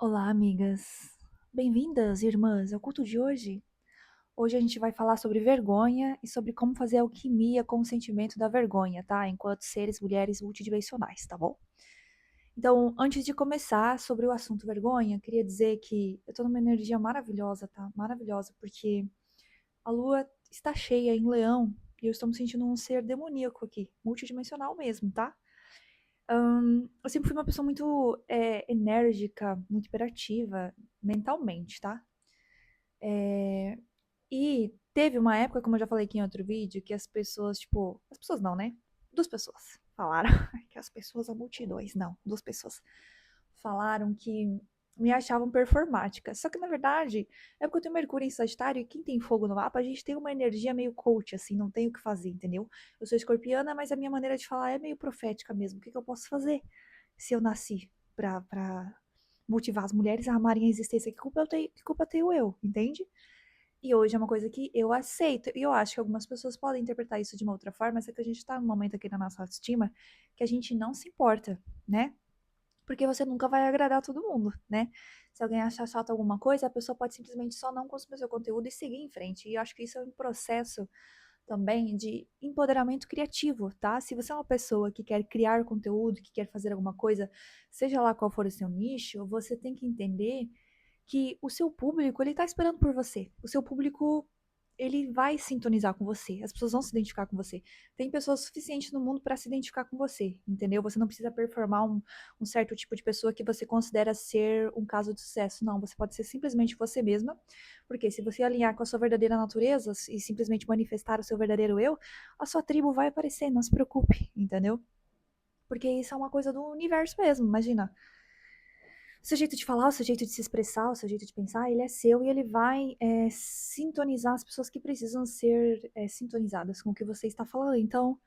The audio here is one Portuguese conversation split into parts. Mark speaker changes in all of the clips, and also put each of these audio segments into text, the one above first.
Speaker 1: Olá, amigas. Bem-vindas, irmãs, ao culto de hoje. Hoje a gente vai falar sobre vergonha e sobre como fazer alquimia com o sentimento da vergonha, tá? Enquanto seres mulheres multidimensionais, tá bom? Então, antes de começar sobre o assunto vergonha, queria dizer que eu tô numa energia maravilhosa, tá? Maravilhosa, porque a lua está cheia em Leão e eu estou me sentindo um ser demoníaco aqui, multidimensional mesmo, tá? Eu sempre fui uma pessoa muito enérgica, muito hiperativa mentalmente, tá? E teve uma época, como eu já falei aqui em outro vídeo, que as pessoas, tipo, as pessoas não, né? Duas pessoas falaram que as pessoas, a multidões, não, duas pessoas falaram que me achavam performática. Só que na verdade, é porque eu tenho Mercúrio em Sagitário e quem tem fogo no mapa, a gente tem uma energia meio coach, assim, não tem o que fazer, entendeu? Eu sou escorpiana, mas a minha maneira de falar é meio profética mesmo. O que eu posso fazer se eu nasci pra motivar as mulheres a amarem a existência? Que culpa tenho eu, entende? E hoje é uma coisa que eu aceito. E eu acho que algumas pessoas podem interpretar isso de uma outra forma, mas é que a gente tá num momento aqui na nossa autoestima que a gente não se importa, né? Porque você nunca vai agradar todo mundo, né? Se alguém achar chato alguma coisa, a pessoa pode simplesmente só não consumir seu conteúdo e seguir em frente. E eu acho que isso é um processo também de empoderamento criativo, tá? Se você é uma pessoa que quer criar conteúdo, que quer fazer alguma coisa, seja lá qual for o seu nicho, você tem que entender que o seu público, ele tá esperando por você. O seu público, ele vai sintonizar com você. As pessoas vão se identificar com você. Tem pessoas suficientes no mundo para se identificar com você, entendeu? Você não precisa performar um certo tipo de pessoa que você considera ser um caso de sucesso. Não, você pode ser simplesmente você mesma. Porque se você alinhar com a sua verdadeira natureza e simplesmente manifestar o seu verdadeiro eu, a sua tribo vai aparecer, não se preocupe, entendeu? Porque isso é uma coisa do universo mesmo, imagina. O seu jeito de falar, o seu jeito de se expressar, o seu jeito de pensar, ele é seu e ele vai sintonizar as pessoas que precisam ser sintonizadas com o que você está falando. Então,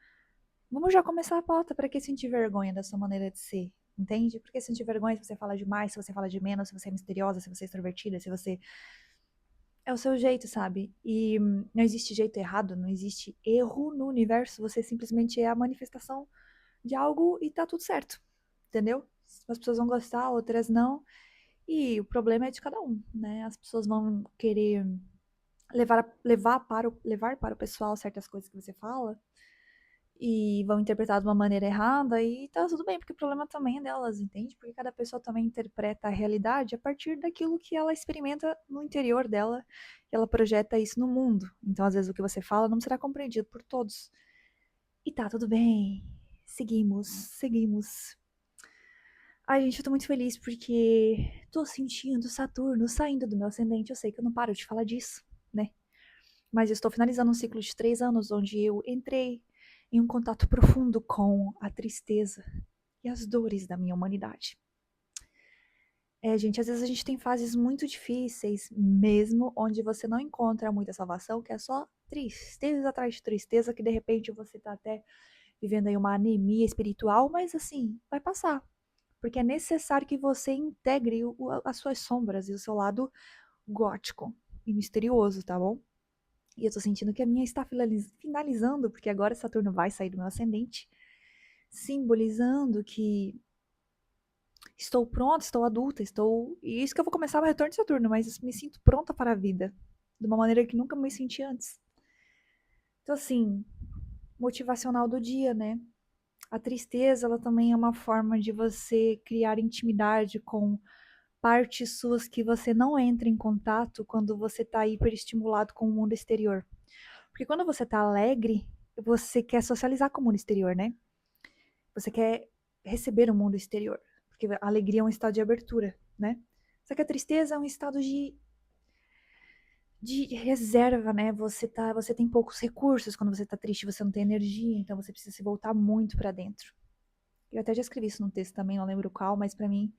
Speaker 1: vamos já começar a pauta. Para que sentir vergonha da sua maneira de ser? Entende? Por que sentir vergonha se você fala demais, se você fala de menos, se você é misteriosa, se você é extrovertida, se você. É o seu jeito, sabe? E não existe jeito errado, não existe erro no universo. Você simplesmente é a manifestação de algo e tá tudo certo. Entendeu? As pessoas vão gostar, outras não. E o problema é de cada um, né? As pessoas vão querer levar para o pessoal certas coisas que você fala e vão interpretar de uma maneira errada e tá tudo bem, porque o problema também é delas, entende? Porque cada pessoa também interpreta a realidade a partir daquilo que ela experimenta no interior dela e ela projeta isso no mundo. Então, às vezes, o que você fala não será compreendido por todos. E tá tudo bem. Seguimos, seguimos. Ai, gente, eu tô muito feliz porque tô sentindo Saturno saindo do meu ascendente. Eu sei que eu não paro de falar disso, né? Mas eu estou finalizando um ciclo de 3 anos onde eu entrei em um contato profundo com a tristeza e as dores da minha humanidade. Gente, às vezes a gente tem fases muito difíceis mesmo, onde você não encontra muita salvação, que é só tristeza atrás de tristeza, que de repente você tá até vivendo aí uma anemia espiritual, mas assim, vai passar. Porque é necessário que você integre as suas sombras e o seu lado gótico e misterioso, tá bom? E eu tô sentindo que a minha está finalizando, porque agora Saturno vai sair do meu ascendente, simbolizando que estou pronta, estou adulta, estou. E isso que eu vou começar o retorno de Saturno, mas me sinto pronta para a vida. De uma maneira que nunca me senti antes. Então, assim, motivacional do dia, né? A tristeza, ela também é uma forma de você criar intimidade com partes suas que você não entra em contato quando você está hiperestimulado com o mundo exterior. Porque quando você está alegre, você quer socializar com o mundo exterior, né? Você quer receber o mundo exterior. Porque a alegria é um estado de abertura, né? Só que a tristeza é um estado de reserva, né? Você tem poucos recursos quando você tá triste, você não tem energia, então você precisa se voltar muito para dentro. Eu até já escrevi isso no texto também, não lembro qual, mas para mim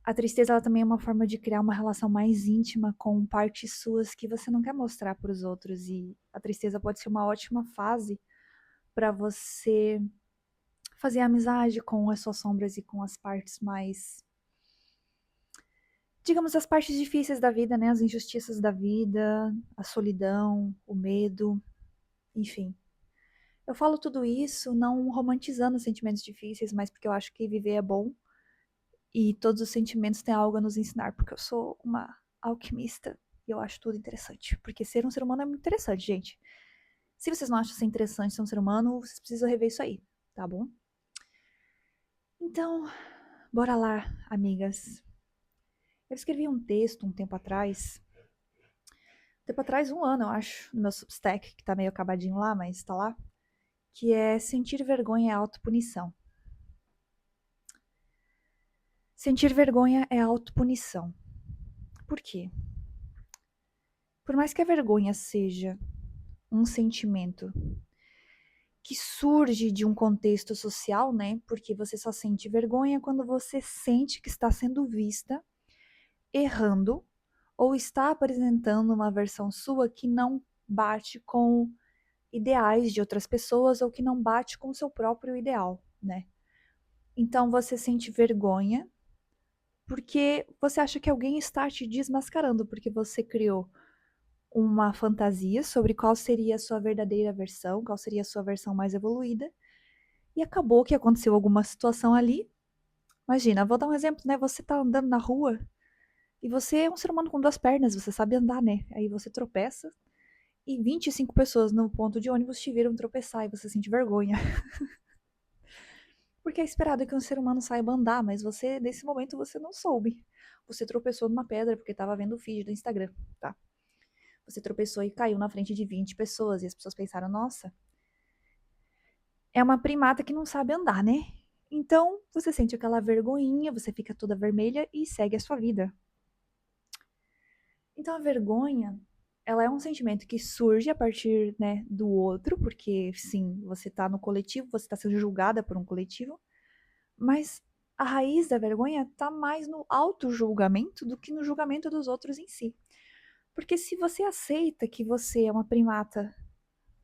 Speaker 1: a tristeza ela também é uma forma de criar uma relação mais íntima com partes suas que você não quer mostrar para os outros e a tristeza pode ser uma ótima fase para você fazer amizade com as suas sombras e com as partes mais, digamos, as partes difíceis da vida, né? As injustiças da vida, a solidão, o medo, enfim. Eu falo tudo isso não romantizando os sentimentos difíceis, mas porque eu acho que viver é bom E todos os sentimentos têm algo a nos ensinar, porque eu sou uma alquimista e eu acho tudo interessante. Porque ser um ser humano é muito interessante, gente. Se vocês não acham ser interessante ser um ser humano, vocês precisam rever isso aí, tá bom? Então, bora lá, amigas. Eu escrevi um texto um tempo atrás. Um ano, eu acho, no meu Substack, que tá meio acabadinho lá, mas tá lá. Que é sentir vergonha é autopunição. Sentir vergonha é autopunição. Por quê? Por mais que a vergonha seja um sentimento que surge de um contexto social, né? Porque você só sente vergonha quando você sente que está sendo vista, errando, ou está apresentando uma versão sua que não bate com ideais de outras pessoas ou que não bate com o seu próprio ideal, né? Então você sente vergonha porque você acha que alguém está te desmascarando, porque você criou uma fantasia sobre qual seria a sua verdadeira versão, qual seria a sua versão mais evoluída, e acabou que aconteceu alguma situação ali. Imagina, vou dar um exemplo, né? Você tá andando na rua e você é um ser humano com duas pernas, você sabe andar, né? Aí você tropeça e 25 pessoas no ponto de ônibus te viram tropeçar e você sente vergonha. Porque é esperado que um ser humano saiba andar, mas você, nesse momento, você não soube. Você tropeçou numa pedra porque estava vendo o feed do Instagram, tá? Você tropeçou e caiu na frente de 20 pessoas e as pessoas pensaram, nossa, é uma primata que não sabe andar, né? Então, você sente aquela vergonhinha, você fica toda vermelha e segue a sua vida. Então, a vergonha, ela é um sentimento que surge a partir, né, do outro, porque, sim, você tá no coletivo, você tá sendo julgada por um coletivo, mas a raiz da vergonha tá mais no auto-julgamento do que no julgamento dos outros em si. Porque se você aceita que você é uma primata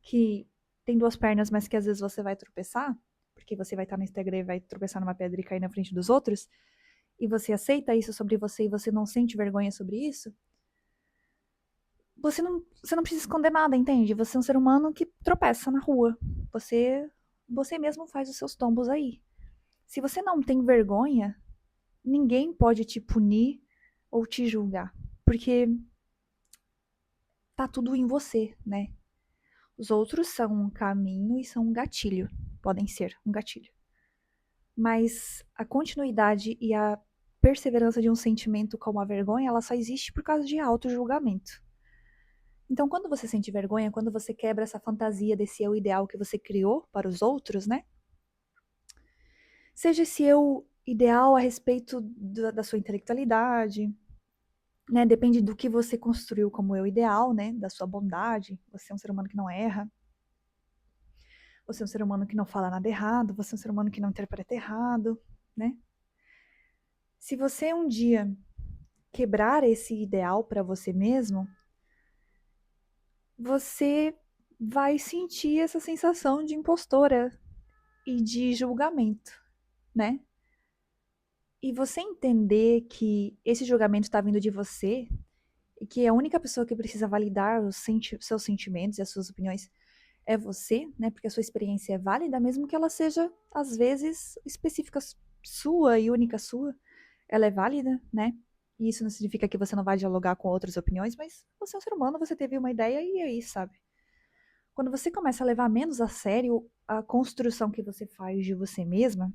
Speaker 1: que tem duas pernas, mas que às vezes você vai tropeçar, porque você vai estar no Instagram e vai tropeçar numa pedra e cair na frente dos outros, e você aceita isso sobre você e você não sente vergonha sobre isso, você não precisa esconder nada, entende? Você é um ser humano que tropeça na rua. Você mesmo faz os seus tombos aí. Se você não tem vergonha, ninguém pode te punir ou te julgar, porque tá tudo em você, né? Os outros são um caminho e são um gatilho, podem ser um gatilho. Mas a continuidade e a perseverança de um sentimento como a vergonha, ela só existe por causa de auto-julgamento. Então, quando você sente vergonha, quando você quebra essa fantasia desse eu ideal que você criou para os outros, né? Seja esse eu ideal a respeito da sua intelectualidade, né? Depende do que você construiu como eu ideal, né? Da sua bondade. Você é um ser humano que não erra. Você é um ser humano que não fala nada errado. Você é um ser humano que não interpreta errado, né? Se você um dia quebrar esse ideal para você mesmo, você vai sentir essa sensação de impostora e de julgamento, né? E você entender que esse julgamento está vindo de você e que a única pessoa que precisa validar os seus sentimentos e as suas opiniões é você, né? Porque a sua experiência é válida, mesmo que ela seja, às vezes, específica sua e única sua. Ela é válida, né? E isso não significa que você não vai dialogar com outras opiniões, mas você é um ser humano, você teve uma ideia e aí, sabe? Quando você começa a levar menos a sério a construção que você faz de você mesma,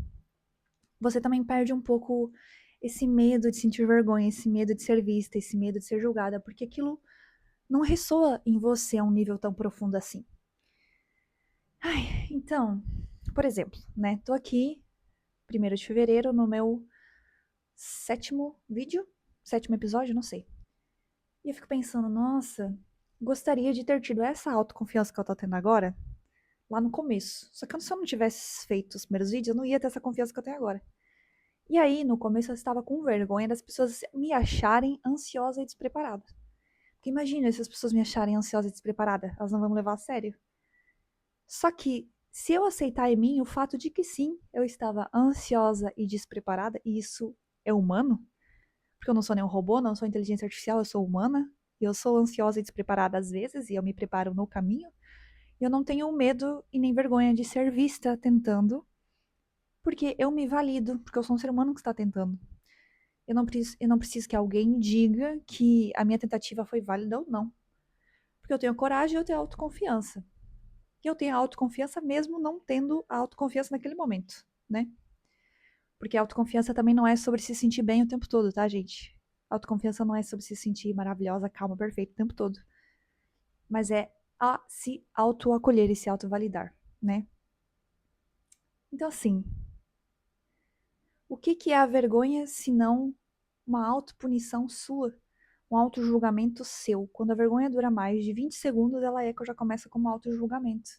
Speaker 1: você também perde um pouco esse medo de sentir vergonha, esse medo de ser vista, esse medo de ser julgada, porque aquilo não ressoa em você a um nível tão profundo assim. Ai, então, por exemplo, né? Tô aqui, 1º de fevereiro, no meu sétimo vídeo, sétimo episódio, não sei. E eu fico pensando, nossa, gostaria de ter tido essa autoconfiança que eu tô tendo agora lá no começo. Só que se eu não tivesse feito os primeiros vídeos, eu não ia ter essa confiança que eu tenho agora. E aí, no começo, eu estava com vergonha das pessoas me acharem ansiosa e despreparada. Porque imagina se as pessoas me acharem ansiosa e despreparada, elas não vão me levar a sério. Só que, se eu aceitar em mim o fato de que sim, eu estava ansiosa e despreparada, e isso é humano, porque eu não sou nenhum robô, não sou inteligência artificial, eu sou humana, e eu sou ansiosa e despreparada às vezes, e eu me preparo no caminho, e eu não tenho medo e nem vergonha de ser vista tentando, porque eu me valido, porque eu sou um ser humano que está tentando. Eu não preciso que alguém diga que a minha tentativa foi válida ou não. Porque eu tenho coragem e eu tenho autoconfiança. E eu tenho autoconfiança mesmo não tendo a autoconfiança naquele momento, né? Porque a autoconfiança também não é sobre se sentir bem o tempo todo, tá, gente? Autoconfiança não é sobre se sentir maravilhosa, calma, perfeita o tempo todo. Mas é a se autoacolher e se autovalidar, né? Então, assim, o que que é a vergonha se não uma autopunição sua? Um autojulgamento seu. Quando a vergonha dura mais de 20 segundos, ela já começa como autojulgamento.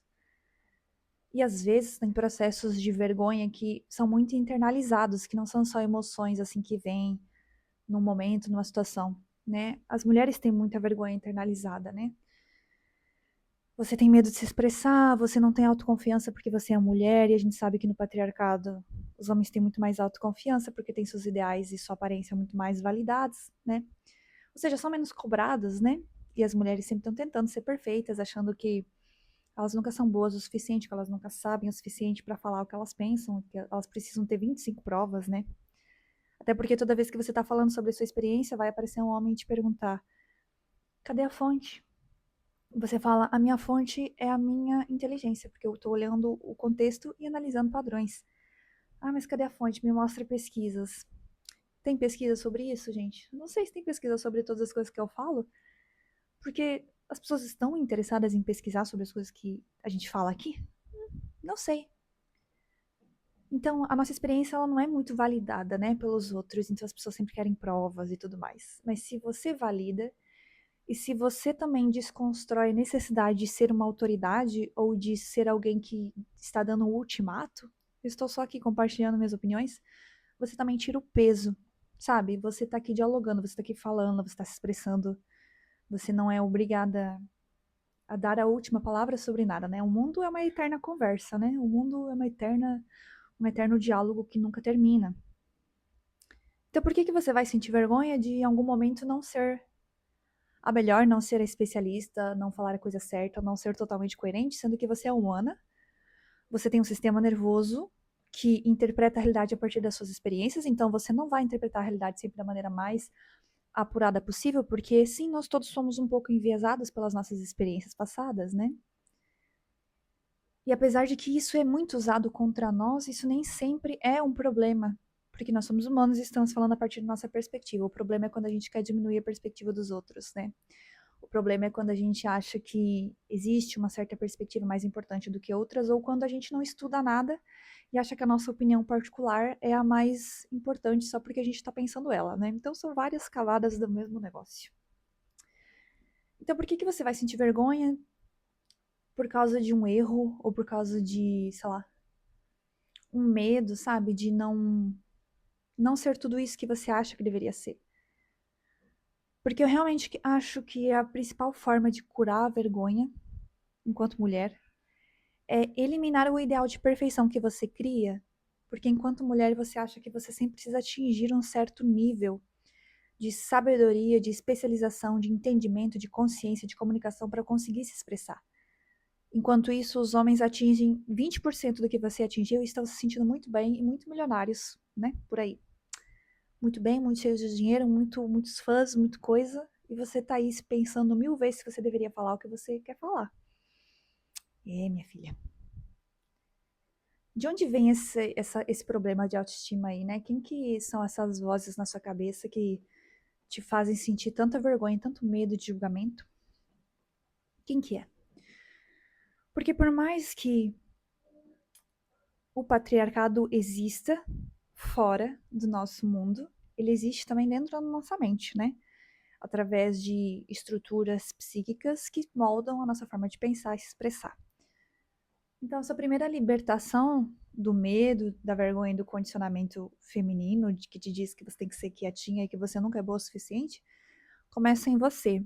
Speaker 1: E às vezes tem processos de vergonha que são muito internalizados, que não são só emoções assim que vêm num momento, numa situação, né? As mulheres têm muita vergonha internalizada, né? Você tem medo de se expressar, você não tem autoconfiança porque você é mulher, e a gente sabe que no patriarcado os homens têm muito mais autoconfiança porque têm seus ideais e sua aparência muito mais validados, né? Ou seja, são menos cobradas, né? E as mulheres sempre estão tentando ser perfeitas, achando que elas nunca são boas o suficiente, que elas nunca sabem o suficiente para falar o que elas pensam, que elas precisam ter 25 provas, né? Até porque toda vez que você tá falando sobre a sua experiência, vai aparecer um homem e te perguntar: cadê a fonte? Você fala: a minha fonte é a minha inteligência, porque eu tô olhando o contexto e analisando padrões. Ah, mas cadê a fonte? Me mostra pesquisas. Tem pesquisa sobre isso, gente? Não sei se tem pesquisa sobre todas as coisas que eu falo, porque as pessoas estão interessadas em pesquisar sobre as coisas que a gente fala aqui? Não sei. Então, a nossa experiência ela não é muito validada, né, pelos outros, então as pessoas sempre querem provas e tudo mais. Mas se você valida e se você também desconstrói a necessidade de ser uma autoridade ou de ser alguém que está dando um ultimato, eu estou só aqui compartilhando minhas opiniões, você também tira o peso, sabe? Você está aqui dialogando, você está aqui falando, você está se expressando, você não é obrigada a dar a última palavra sobre nada, né? O mundo é uma eterna conversa, né? O mundo é um eterno diálogo que nunca termina. Então por que que você vai sentir vergonha de em algum momento não ser a melhor, não ser a especialista, não falar a coisa certa, não ser totalmente coerente, sendo que você é humana, você tem um sistema nervoso que interpreta a realidade a partir das suas experiências, então você não vai interpretar a realidade sempre da maneira mais apurada possível, porque sim, nós todos somos um pouco enviesados pelas nossas experiências passadas, né? E apesar de que isso é muito usado contra nós, isso nem sempre é um problema, porque nós somos humanos e estamos falando a partir da nossa perspectiva. O problema é quando a gente quer diminuir a perspectiva dos outros, né? O problema é quando a gente acha que existe uma certa perspectiva mais importante do que outras, ou quando a gente não estuda nada e acha que a nossa opinião particular é a mais importante só porque a gente está pensando ela, né? Então são várias camadas do mesmo negócio. Então por que que você vai sentir vergonha por causa de um erro ou por causa de, sei lá, um medo, sabe, de não ser tudo isso que você acha que deveria ser? Porque eu realmente acho que a principal forma de curar a vergonha enquanto mulher é eliminar o ideal de perfeição que você cria, porque enquanto mulher você acha que você sempre precisa atingir um certo nível de sabedoria, de especialização, de entendimento, de consciência, de comunicação para conseguir se expressar. Enquanto isso, os homens atingem 20% do que você atingiu e estão se sentindo muito bem e muito milionários, né? Por aí. Muito bem, muito cheios de dinheiro, muitos fãs, muita coisa, e você tá aí pensando 1000 vezes se você deveria falar o que você quer falar. Minha filha. De onde vem esse problema de autoestima aí, né? Quem que são essas vozes na sua cabeça que te fazem sentir tanta vergonha, tanto medo de julgamento? Quem que é? Porque por mais que o patriarcado exista fora do nosso mundo, ele existe também dentro da nossa mente, né? Através de estruturas psíquicas que moldam a nossa forma de pensar e se expressar. Então, essa primeira libertação do medo, da vergonha e do condicionamento feminino, de que te diz que você tem que ser quietinha e que você nunca é boa o suficiente, começa em você.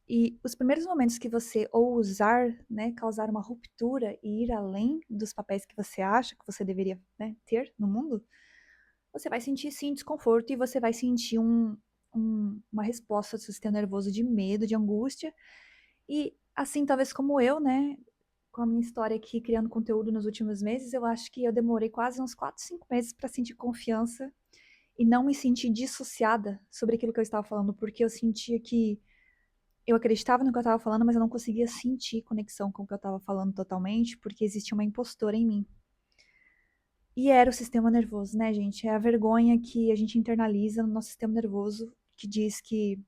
Speaker 1: E os primeiros momentos que você ousar, né, causar uma ruptura e ir além dos papéis que você acha que você deveria, né, ter no mundo, você vai sentir sim desconforto e você vai sentir uma resposta do seu sistema nervoso de medo, de angústia. E assim, talvez como eu, né, com a minha história aqui criando conteúdo nos últimos meses, eu acho que eu demorei quase uns 4, 5 meses para sentir confiança e não me sentir dissociada sobre aquilo que eu estava falando, porque eu sentia que eu acreditava no que eu estava falando, mas eu não conseguia sentir conexão com o que eu estava falando totalmente, porque existia uma impostora em mim. E era o sistema nervoso, né, gente? É a vergonha que a gente internaliza no nosso sistema nervoso, que diz que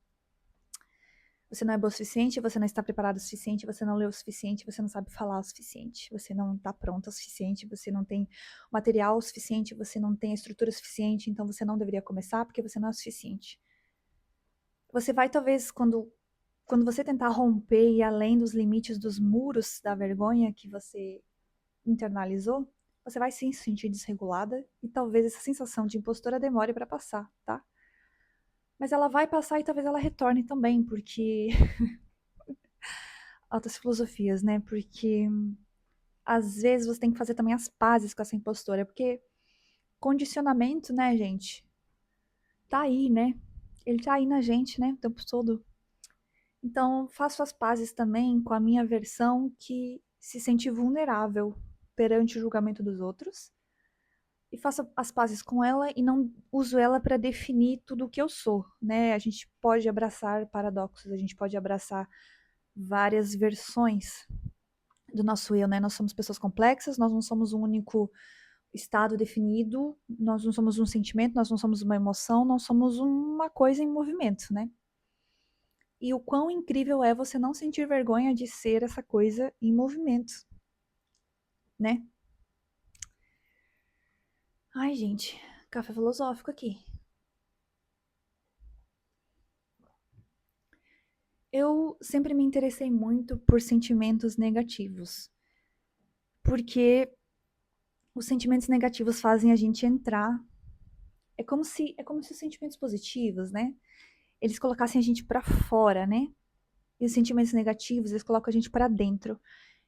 Speaker 1: você não é boa o suficiente, você não está preparado o suficiente, você não leu o suficiente, você não sabe falar o suficiente, você não está pronto o suficiente, você não tem material o suficiente, você não tem a estrutura suficiente, então você não deveria começar porque você não é o suficiente. Você vai, talvez, quando você tentar romper e ir além dos limites dos muros da vergonha que você internalizou, você vai sim se sentir desregulada e talvez essa sensação de impostora demore para passar, tá? Mas ela vai passar e talvez ela retorne também, porque altas filosofias, né? Porque às vezes você tem que fazer também as pazes com essa impostora, porque condicionamento, né, gente? Tá aí, né? Ele tá aí na gente, né, o tempo todo. Então, faço as pazes também com a minha versão que se sente vulnerável perante o julgamento dos outros. E faço as pazes com ela e não uso ela para definir tudo o que eu sou, né? A gente pode abraçar paradoxos, a gente pode abraçar várias versões do nosso eu, né? Nós somos pessoas complexas, nós não somos um único estado definido, nós não somos um sentimento, nós não somos uma emoção, nós somos uma coisa em movimento, né? E o quão incrível é você não sentir vergonha de ser essa coisa em movimento, né? Ai, gente, café filosófico aqui. Eu sempre me interessei muito por sentimentos negativos, porque os sentimentos negativos fazem a gente entrar. É como se os sentimentos positivos, né? Eles colocassem a gente pra fora, né? E os sentimentos negativos, eles colocam a gente pra dentro.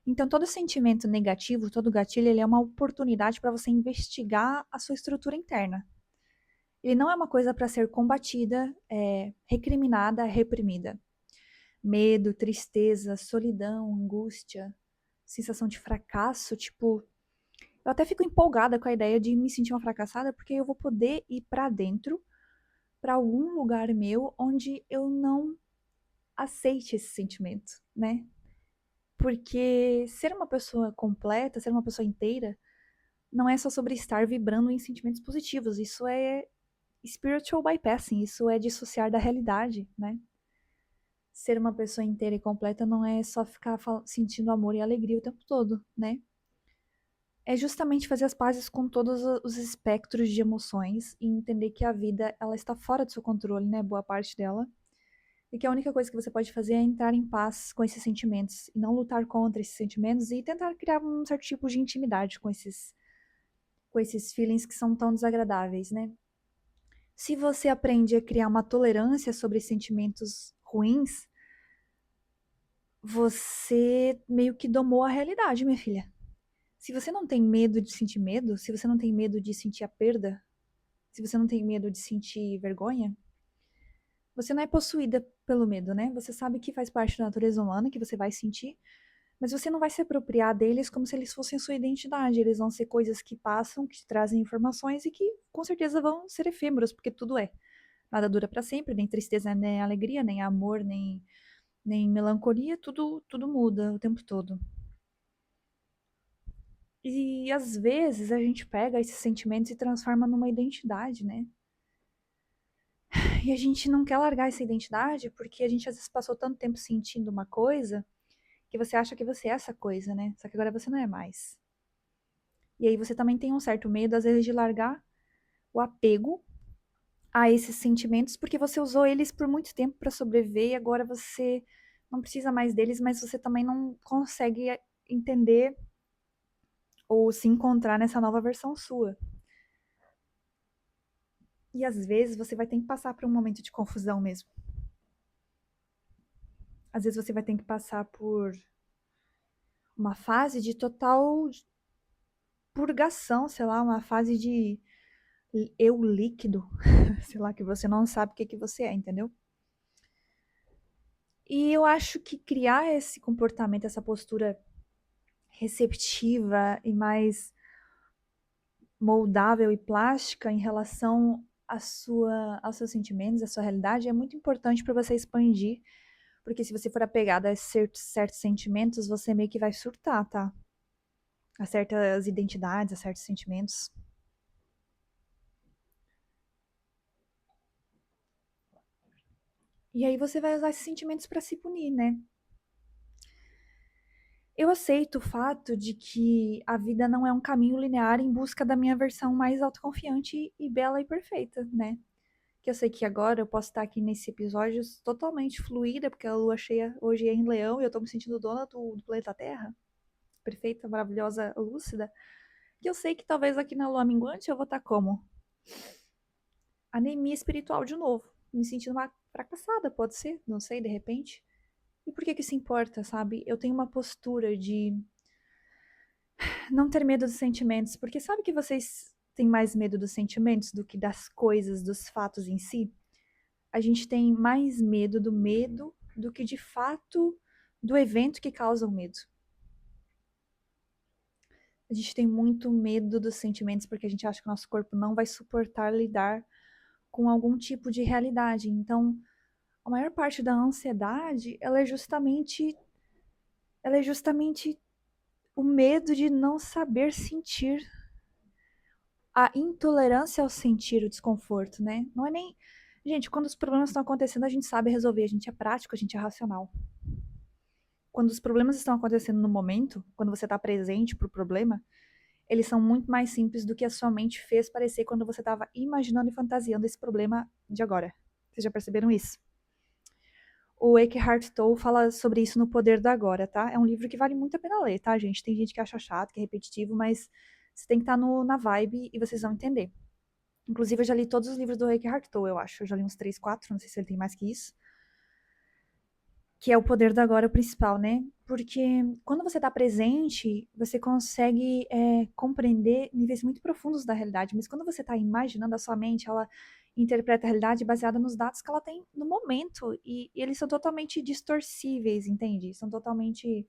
Speaker 1: Então, todo sentimento negativo, todo gatilho, ele é uma oportunidade para você investigar a sua estrutura interna. Ele não é uma coisa para ser combatida, recriminada, reprimida. Medo, tristeza, solidão, angústia, sensação de fracasso, tipo, eu até fico empolgada com a ideia de me sentir uma fracassada, porque eu vou poder ir pra dentro, pra algum lugar meu onde eu não aceite esse sentimento, né? Porque ser uma pessoa completa, ser uma pessoa inteira, não é só sobre estar vibrando em sentimentos positivos, isso é spiritual bypassing, isso é dissociar da realidade, né? Ser uma pessoa inteira e completa não é só ficar sentindo amor e alegria o tempo todo, né? É justamente fazer as pazes com todos os espectros de emoções e entender que a vida ela está fora do seu controle, né? Boa parte dela. E que a única coisa que você pode fazer é entrar em paz com esses sentimentos e não lutar contra esses sentimentos e tentar criar um certo tipo de intimidade com esses feelings que são tão desagradáveis, né? Se você aprende a criar uma tolerância sobre sentimentos ruins, você meio que domou a realidade, minha filha. Se você não tem medo de sentir medo, se você não tem medo de sentir a perda, se você não tem medo de sentir vergonha, você não é possuída pelo medo, né? Você sabe que faz parte da natureza humana, que você vai sentir, mas você não vai se apropriar deles como se eles fossem sua identidade. Eles vão ser coisas que passam, que te trazem informações e que com certeza vão ser efêmeros, porque tudo é. Nada dura para sempre, nem tristeza, nem alegria, nem amor, nem melancolia, tudo muda o tempo todo. E às vezes a gente pega esses sentimentos e transforma numa identidade, né? E a gente não quer largar essa identidade porque a gente às vezes passou tanto tempo sentindo uma coisa que você acha que você é essa coisa, né? Só que agora você não é mais. E aí você também tem um certo medo, às vezes, de largar o apego a esses sentimentos porque você usou eles por muito tempo para sobreviver e agora você não precisa mais deles, mas você também não consegue entender ou se encontrar nessa nova versão sua. E às vezes você vai ter que passar por um momento de confusão mesmo. Às vezes você vai ter que passar por uma fase de total purgação, sei lá, uma fase de eu líquido, sei lá, que você não sabe o que você é, entendeu? E eu acho que criar esse comportamento, essa postura receptiva e mais moldável e plástica em relação aos seus sentimentos, à sua realidade, é muito importante para você expandir, porque se você for apegado a certos sentimentos, você meio que vai surtar, tá? A certas identidades, a certos sentimentos. E aí você vai usar esses sentimentos para se punir, né? Eu aceito o fato de que a vida não é um caminho linear em busca da minha versão mais autoconfiante e bela e perfeita, né? Que eu sei que agora eu posso estar aqui nesse episódio totalmente fluida, porque a lua cheia hoje é em Leão e eu tô me sentindo dona do planeta Terra, perfeita, maravilhosa, lúcida. Que eu sei que talvez aqui na lua minguante eu vou estar como? Anemia espiritual de novo, me sentindo uma fracassada, pode ser, não sei, de repente. E por que que isso importa, sabe? Eu tenho uma postura de não ter medo dos sentimentos, porque sabe que vocês têm mais medo dos sentimentos do que das coisas, dos fatos em si? A gente tem mais medo do que de fato do evento que causa o medo. A gente tem muito medo dos sentimentos porque a gente acha que o nosso corpo não vai suportar lidar com algum tipo de realidade. Então, a maior parte da ansiedade, ela é justamente o medo de não saber sentir, a intolerância ao sentir o desconforto, né? Não é nem. Gente, quando os problemas estão acontecendo, a gente sabe resolver, a gente é prático, a gente é racional. Quando os problemas estão acontecendo no momento, quando você está presente para o problema, eles são muito mais simples do que a sua mente fez parecer quando você estava imaginando e fantasiando esse problema de agora. Vocês já perceberam isso? O Eckhart Tolle fala sobre isso no Poder do Agora, tá? É um livro que vale muito a pena ler, tá, gente? Tem gente que acha chato, que é repetitivo, mas você tem que estar na vibe e vocês vão entender. Inclusive, eu já li todos os livros do Eckhart Tolle, eu acho. Eu já li uns 3, 4, não sei se ele tem mais que isso. Que é o poder do agora o principal, né? Porque quando você está presente, você consegue compreender níveis muito profundos da realidade. Mas quando você está imaginando, a sua mente, ela interpreta a realidade baseada nos dados que ela tem no momento. E eles são totalmente distorcíveis, entende? São totalmente.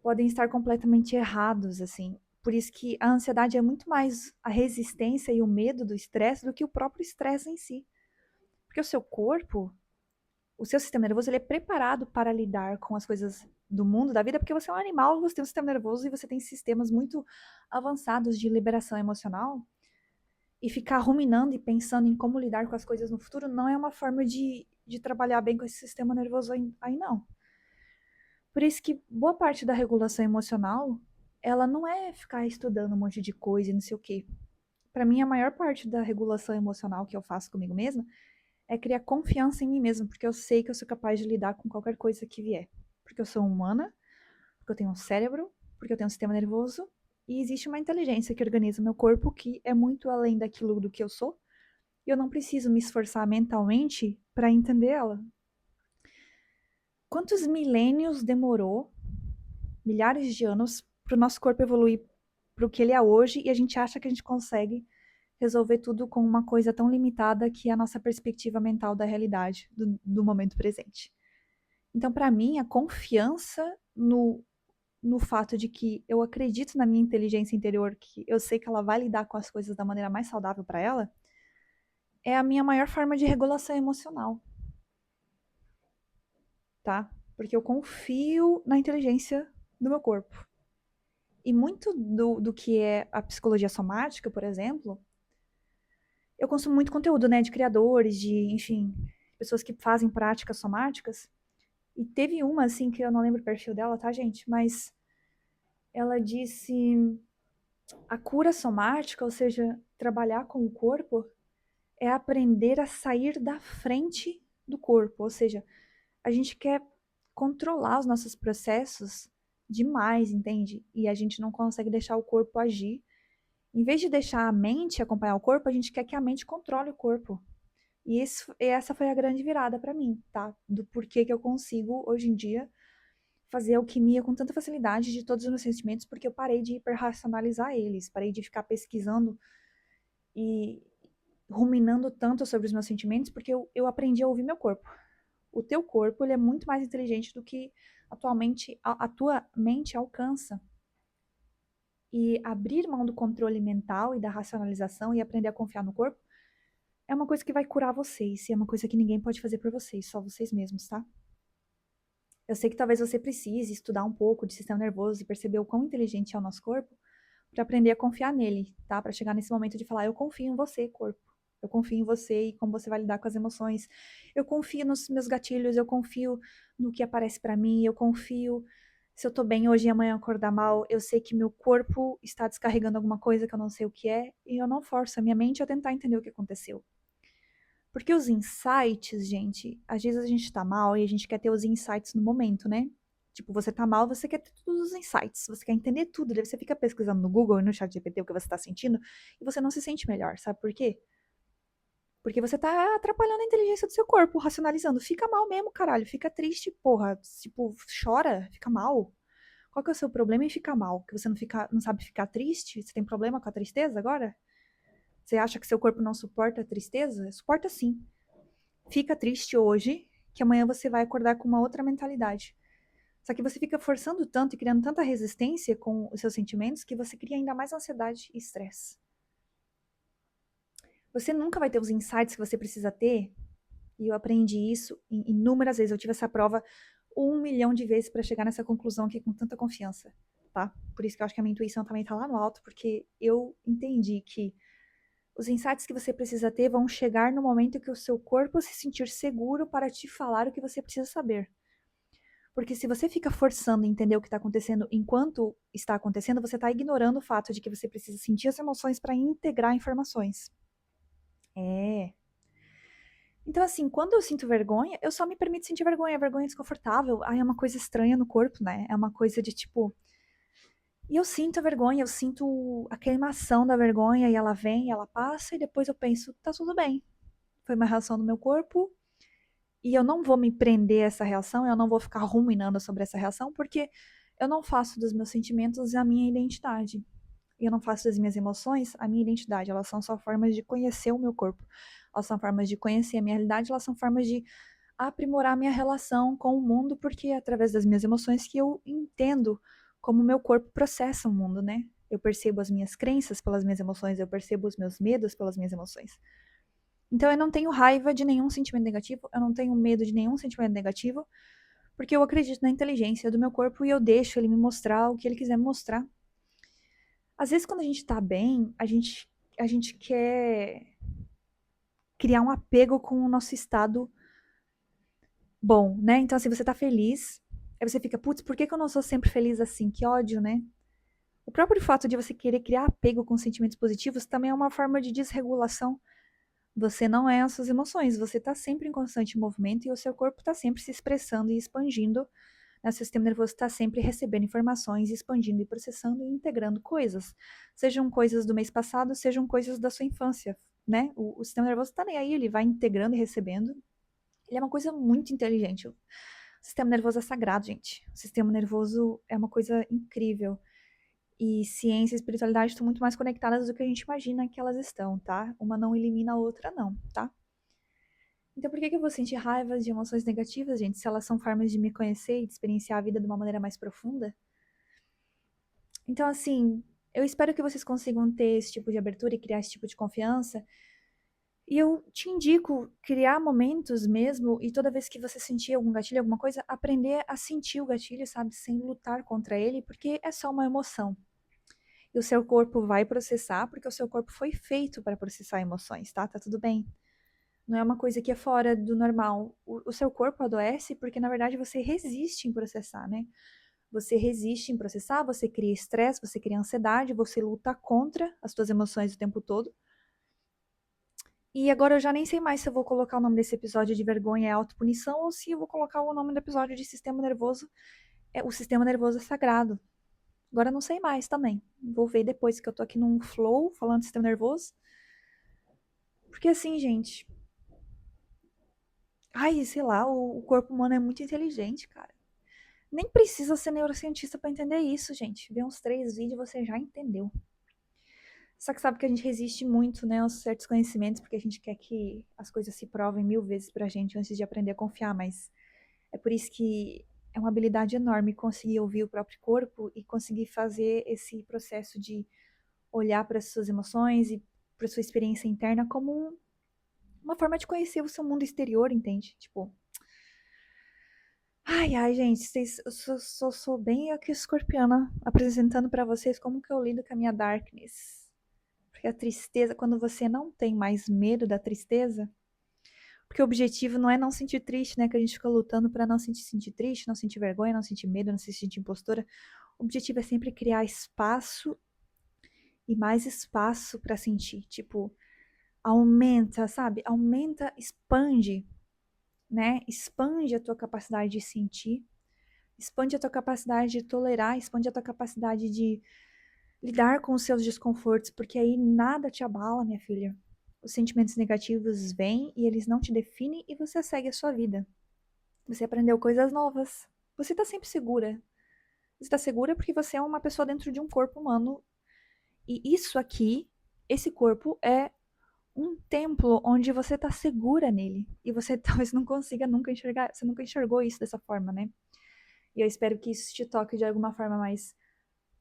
Speaker 1: Podem estar completamente errados, assim. Por isso que a ansiedade é muito mais a resistência e o medo do estresse do que o próprio estresse em si. Porque o seu corpo, o seu sistema nervoso, ele é preparado para lidar com as coisas do mundo, da vida, porque você é um animal, você tem um sistema nervoso e você tem sistemas muito avançados de liberação emocional. E ficar ruminando e pensando em como lidar com as coisas no futuro não é uma forma de trabalhar bem com esse sistema nervoso aí, não. Por isso que boa parte da regulação emocional, ela não é ficar estudando um monte de coisa e não sei o quê. Para mim, a maior parte da regulação emocional que eu faço comigo mesma é criar confiança em mim mesma, porque eu sei que eu sou capaz de lidar com qualquer coisa que vier. Porque eu sou humana, porque eu tenho um cérebro, porque eu tenho um sistema nervoso, e existe uma inteligência que organiza meu corpo que é muito além daquilo do que eu sou, e eu não preciso me esforçar mentalmente para entender ela. Quantos milênios demorou, milhares de anos, para o nosso corpo evoluir para o que ele é hoje, e a gente acha que a gente consegue resolver tudo com uma coisa tão limitada que é a nossa perspectiva mental da realidade, do momento presente. Então, para mim, a confiança no fato de que eu acredito na minha inteligência interior, que eu sei que ela vai lidar com as coisas da maneira mais saudável para ela, é a minha maior forma de regulação emocional, tá? Porque eu confio na inteligência do meu corpo. E muito do que é a psicologia somática, por exemplo, eu consumo muito conteúdo, né, de criadores, enfim, pessoas que fazem práticas somáticas. E teve uma, assim, que eu não lembro o perfil dela, tá, gente? Mas ela disse: a cura somática, ou seja, trabalhar com o corpo, é aprender a sair da frente do corpo. Ou seja, a gente quer controlar os nossos processos demais, entende? E a gente não consegue deixar o corpo agir. Em vez de deixar a mente acompanhar o corpo, a gente quer que a mente controle o corpo. Essa foi a grande virada para mim, tá? Do porquê que eu consigo, hoje em dia, fazer alquimia com tanta facilidade de todos os meus sentimentos, porque eu parei de hiperracionalizar eles, parei de ficar pesquisando e ruminando tanto sobre os meus sentimentos, porque eu aprendi a ouvir meu corpo. O teu corpo, ele é muito mais inteligente do que atualmente a tua mente alcança. E abrir mão do controle mental e da racionalização e aprender a confiar no corpo é uma coisa que vai curar vocês, e é uma coisa que ninguém pode fazer por vocês, só vocês mesmos, tá? Eu sei que talvez você precise estudar um pouco de sistema nervoso e perceber o quão inteligente é o nosso corpo para aprender a confiar nele, tá? Para chegar nesse momento de falar, eu confio em você, corpo. Eu confio em você e como você vai lidar com as emoções. Eu confio nos meus gatilhos, eu confio no que aparece para mim, eu confio se eu tô bem hoje e amanhã acordar mal, eu sei que meu corpo está descarregando alguma coisa que eu não sei o que é, e eu não forço a minha mente a tentar entender o que aconteceu. Porque os insights, gente, às vezes a gente tá mal e a gente quer ter os insights no momento, né? Tipo, você tá mal, você quer ter todos os insights, você quer entender tudo, daí você fica pesquisando no Google e no chat GPT o que você tá sentindo e você não se sente melhor, sabe por quê? Porque você tá atrapalhando a inteligência do seu corpo, racionalizando. Fica mal mesmo, caralho, fica triste, porra. Tipo, chora, fica mal. Qual que é o seu problema em ficar mal? Que você não sabe ficar triste? Você tem problema com a tristeza agora? Você acha que seu corpo não suporta a tristeza? Suporta sim. Fica triste hoje, que amanhã você vai acordar com uma outra mentalidade. Só que você fica forçando tanto e criando tanta resistência com os seus sentimentos que você cria ainda mais ansiedade e estresse. Você nunca vai ter os insights que você precisa ter, e eu aprendi isso inúmeras vezes. Eu tive essa prova 1 milhão de vezes para chegar nessa conclusão aqui com tanta confiança, tá? Por isso que eu acho que a minha intuição também tá lá no alto, porque eu entendi que os insights que você precisa ter vão chegar no momento que o seu corpo se sentir seguro para te falar o que você precisa saber. Porque se você fica forçando entender o que está acontecendo enquanto está acontecendo, você está ignorando o fato de que você precisa sentir as emoções para integrar informações. É. Então, assim, quando eu sinto vergonha, eu só me permito sentir vergonha. A vergonha é desconfortável. Ai, é uma coisa estranha no corpo, né? É uma coisa de tipo. E eu sinto a vergonha, eu sinto a queimação da vergonha, e ela vem, ela passa, e depois eu penso, tá tudo bem. Foi uma reação do meu corpo, e eu não vou me prender a essa reação, eu não vou ficar ruminando sobre essa reação, porque eu não faço dos meus sentimentos a minha identidade. E eu não faço das minhas emoções a minha identidade. Elas são só formas de conhecer o meu corpo. Elas são formas de conhecer a minha realidade, elas são formas de aprimorar a minha relação com o mundo, porque é através das minhas emoções que eu entendo como o meu corpo processa o mundo, né? Eu percebo as minhas crenças pelas minhas emoções, eu percebo os meus medos pelas minhas emoções. Então eu não tenho raiva de nenhum sentimento negativo, eu não tenho medo de nenhum sentimento negativo, porque eu acredito na inteligência do meu corpo e eu deixo ele me mostrar o que ele quiser me mostrar. Às vezes, quando a gente tá bem, a gente quer criar um apego com o nosso estado bom, né? Então, assim, você tá feliz, aí você fica, putz, por que eu não sou sempre feliz assim? Que ódio, né? O próprio fato de você querer criar apego com sentimentos positivos também é uma forma de desregulação. Você não é as suas emoções, você tá sempre em constante movimento e o seu corpo tá sempre se expressando e expandindo. Né? O sistema nervoso está sempre recebendo informações, expandindo e processando e integrando coisas. Sejam coisas do mês passado, sejam coisas da sua infância, né? O sistema nervoso está nem aí, ele vai integrando e recebendo. Ele é uma coisa muito inteligente. O sistema nervoso é sagrado, gente. O sistema nervoso é uma coisa incrível. E ciência e espiritualidade estão muito mais conectadas do que a gente imagina que elas estão, tá? Uma não elimina a outra, não, tá? Então, por que eu vou sentir raiva de emoções negativas, gente, se elas são formas de me conhecer e de experienciar a vida de uma maneira mais profunda? Então, assim, eu espero que vocês consigam ter esse tipo de abertura e criar esse tipo de confiança. E eu te indico criar momentos mesmo, e toda vez que você sentir algum gatilho, alguma coisa, aprender a sentir o gatilho, sabe? Sem lutar contra ele, porque é só uma emoção. E o seu corpo vai processar, porque o seu corpo foi feito para processar emoções, tá? Tá tudo bem. Não é uma coisa que é fora do normal. O seu corpo adoece porque, na verdade, você resiste em processar, né? Você resiste em processar, você cria estresse, você cria ansiedade, você luta contra as suas emoções o tempo todo. E agora eu já nem sei mais se eu vou colocar o nome desse episódio de vergonha e autopunição ou se eu vou colocar o nome do episódio de sistema nervoso. O sistema nervoso é sagrado. Agora eu não sei mais também. Vou ver depois que eu tô aqui num flow falando de sistema nervoso. Porque assim, gente. Ai, sei lá, o corpo humano é muito inteligente, cara. Nem precisa ser neurocientista pra entender isso, gente. Vê uns 3 vídeos e você já entendeu. Só que sabe que a gente resiste muito, né, aos certos conhecimentos, porque a gente quer que as coisas se provem 1000 vezes pra gente antes de aprender a confiar, mas é por isso que é uma habilidade enorme conseguir ouvir o próprio corpo e conseguir fazer esse processo de olhar para as suas emoções e para sua experiência interna como uma forma de conhecer o seu mundo exterior, entende? Tipo, ai, gente, eu sou bem aqui escorpiana, apresentando pra vocês como que eu lido com a minha darkness. Porque a tristeza, quando você não tem mais medo da tristeza, porque o objetivo não é não sentir triste, né? Que a gente fica lutando pra não sentir triste, não sentir vergonha, não sentir medo, não se sentir impostora. O objetivo é sempre criar espaço e mais espaço pra sentir. Tipo, aumenta, sabe? Aumenta, expande, né? Expande a tua capacidade de sentir, expande a tua capacidade de tolerar, expande a tua capacidade de lidar com os seus desconfortos, porque aí nada te abala, minha filha. Os sentimentos negativos vêm e eles não te definem e você segue a sua vida. Você aprendeu coisas novas. Você tá sempre segura. Você tá segura porque você é uma pessoa dentro de um corpo humano. E isso aqui, esse corpo, é um templo onde você tá segura nele. E você talvez não consiga nunca enxergar. Você nunca enxergou isso dessa forma, né? E eu espero que isso te toque de alguma forma mais.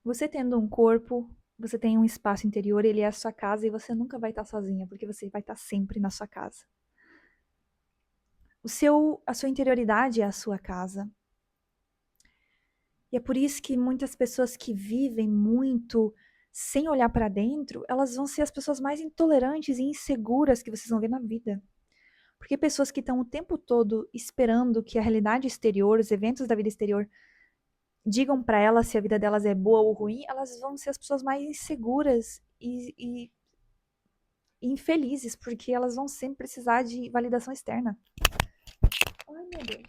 Speaker 1: Você tendo um corpo, você tem um espaço interior, ele é a sua casa e você nunca vai estar sozinha, porque você vai estar sempre na sua casa. A sua interioridade é a sua casa. E é por isso que muitas pessoas que vivem muito sem olhar para dentro, elas vão ser as pessoas mais intolerantes e inseguras que vocês vão ver na vida. Porque pessoas que estão o tempo todo esperando que a realidade exterior, os eventos da vida exterior, digam para elas se a vida delas é boa ou ruim, elas vão ser as pessoas mais inseguras e infelizes, porque elas vão sempre precisar de validação externa. Ai, meu Deus.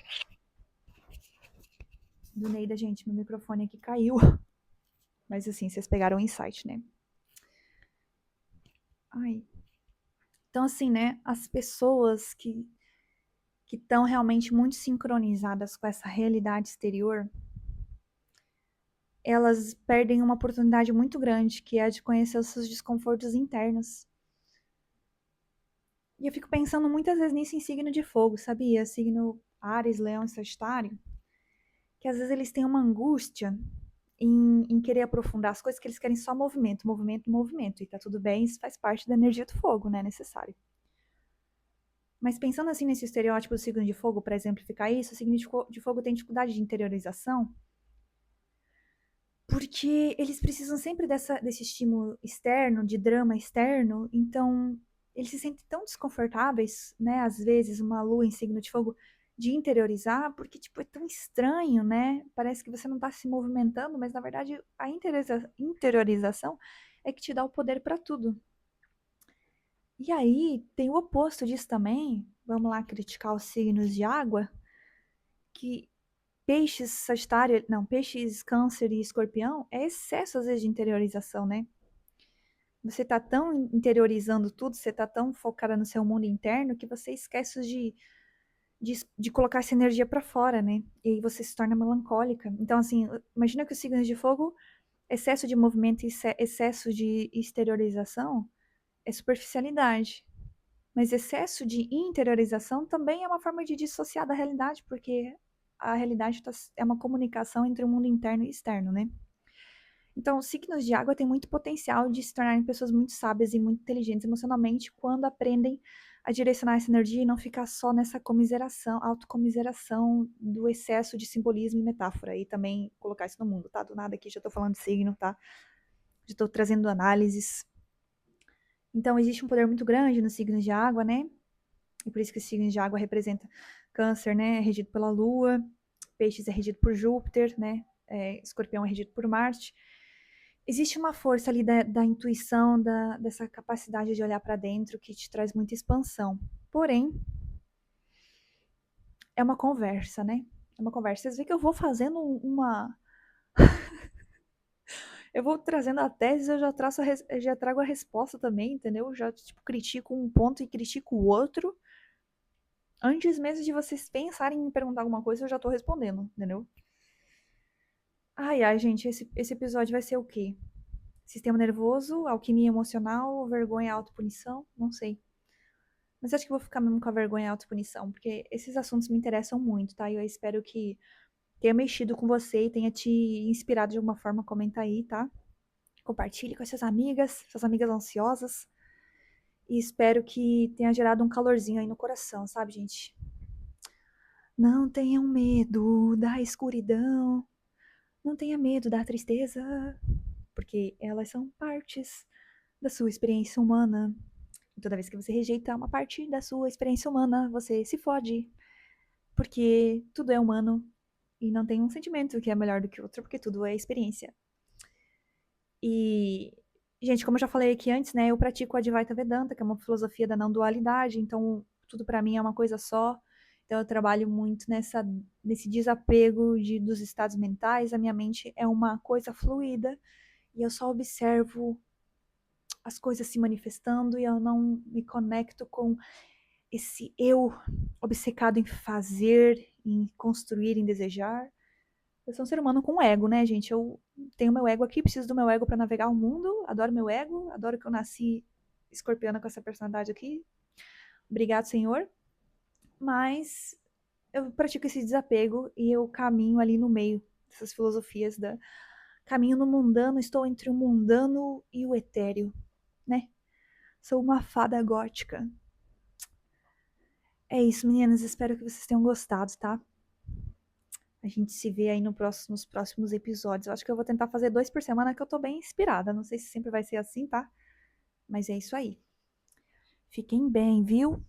Speaker 1: Do Neida, gente, meu microfone aqui caiu. Mas assim, vocês pegaram o insight, né? Ai. Então, assim, né? As pessoas que estão realmente muito sincronizadas com essa realidade exterior, elas perdem uma oportunidade muito grande, que é a de conhecer os seus desconfortos internos. E eu fico pensando muitas vezes nisso em signo de fogo, sabia? Signo Áries, Leão e Sagitário. Que às vezes eles têm uma angústia em querer aprofundar as coisas, que eles querem só movimento, movimento, movimento. E tá tudo bem, isso faz parte da energia do fogo, né? Necessário. Mas pensando assim nesse estereótipo do signo de fogo, para exemplificar isso, o signo de fogo tem dificuldade de interiorização, porque eles precisam sempre desse estímulo externo, de drama externo, então eles se sentem tão desconfortáveis, né? Às vezes, uma lua em signo de fogo, de interiorizar, porque, tipo, é tão estranho, né? Parece que você não tá se movimentando, mas na verdade a interiorização é que te dá o poder para tudo. E aí, tem o oposto disso também. Vamos lá criticar os signos de água, que peixes, Sagitário, não, peixes, Câncer e Escorpião é excesso às vezes de interiorização, né? Você tá tão interiorizando tudo, você tá tão focada no seu mundo interno que você esquece de colocar essa energia pra fora, né? E aí você se torna melancólica. Então, assim, imagina que os signos de fogo, excesso de movimento e excesso de exteriorização é superficialidade. Mas excesso de interiorização também é uma forma de dissociar da realidade, porque a realidade é uma comunicação entre o mundo interno e externo, né? Então, os signos de água têm muito potencial de se tornarem pessoas muito sábias e muito inteligentes emocionalmente quando aprendem a direcionar essa energia e não ficar só nessa comiseração, autocomiseração do excesso de simbolismo e metáfora. E também colocar isso no mundo, tá? Do nada aqui já tô falando de signo, tá? Já tô trazendo análises. Então, existe um poder muito grande nos signos de água, né? E por isso que os signos de água representa Câncer, né? É regido pela Lua. Peixes é regido por Júpiter, né? Escorpião é regido por Marte. Existe uma força ali da intuição, dessa capacidade de olhar para dentro que te traz muita expansão. Porém, é uma conversa, né? É uma conversa. Vocês veem que eu vou fazendo uma. Eu vou trazendo a tese, eu já trago a resposta também, entendeu? Eu já, tipo, critico um ponto e critico o outro. Antes mesmo de vocês pensarem em me perguntar alguma coisa, eu já tô respondendo, entendeu? Ai, ai, gente, esse episódio vai ser o quê? Sistema nervoso, alquimia emocional, vergonha e autopunição? Não sei. Mas acho que eu vou ficar mesmo com a vergonha e a autopunição, porque esses assuntos me interessam muito, tá? E eu espero que tenha mexido com você e tenha te inspirado de alguma forma. Comenta aí, tá? Compartilhe com as suas amigas ansiosas. E espero que tenha gerado um calorzinho aí no coração, sabe, gente? Não tenham medo da escuridão, não tenha medo da tristeza, porque elas são partes da sua experiência humana. E toda vez que você rejeita uma parte da sua experiência humana, você se fode, porque tudo é humano e não tem um sentimento que é melhor do que o outro, porque tudo é experiência. E, gente, como eu já falei aqui antes, né, eu pratico a Advaita Vedanta, que é uma filosofia da não dualidade, então tudo para mim é uma coisa só. Então eu trabalho muito nesse desapego dos estados mentais, a minha mente é uma coisa fluida e eu só observo as coisas se manifestando e eu não me conecto com esse eu obcecado em fazer, em construir, em desejar. Eu sou um ser humano com ego, né, gente? Eu tenho meu ego aqui, preciso do meu ego para navegar o mundo. Adoro meu ego, adoro que eu nasci escorpiana com essa personalidade aqui. Obrigado, Senhor. Mas eu pratico esse desapego e eu caminho ali no meio dessas filosofias da caminho no mundano, estou entre o mundano e o etéreo, né? Sou uma fada gótica. É isso, meninas. Espero que vocês tenham gostado, tá? A gente se vê aí nos próximos episódios. Eu acho que eu vou tentar fazer 2 por semana, que eu tô bem inspirada. Não sei se sempre vai ser assim, tá? Mas é isso aí. Fiquem bem, viu?